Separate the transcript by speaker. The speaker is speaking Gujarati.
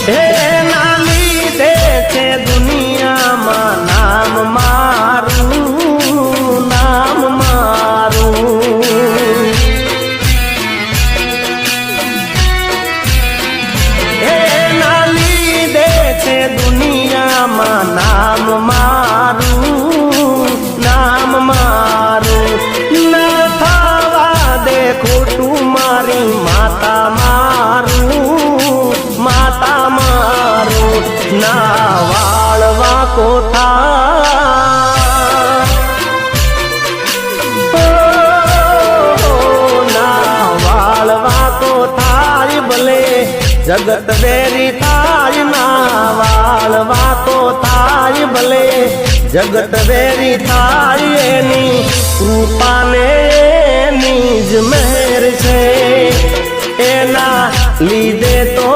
Speaker 1: એના લીધે છે દુનિયામાં નામ મારું, નામ મારું. એના લીધે છે દુનિયામાં નામ મારું, નામ મારું. ના થવા દે ખોટું મારી માતા મારું, માતા મારું. ના વાળવા કોઠા, ના વાળવા કોઠાય ભલે જગત વેરી થાય. ના વાળવા કોઠાય ભલે જગત વેરી થાય. એની કૃપાને એની જ મહેર છે. એના લીધે તો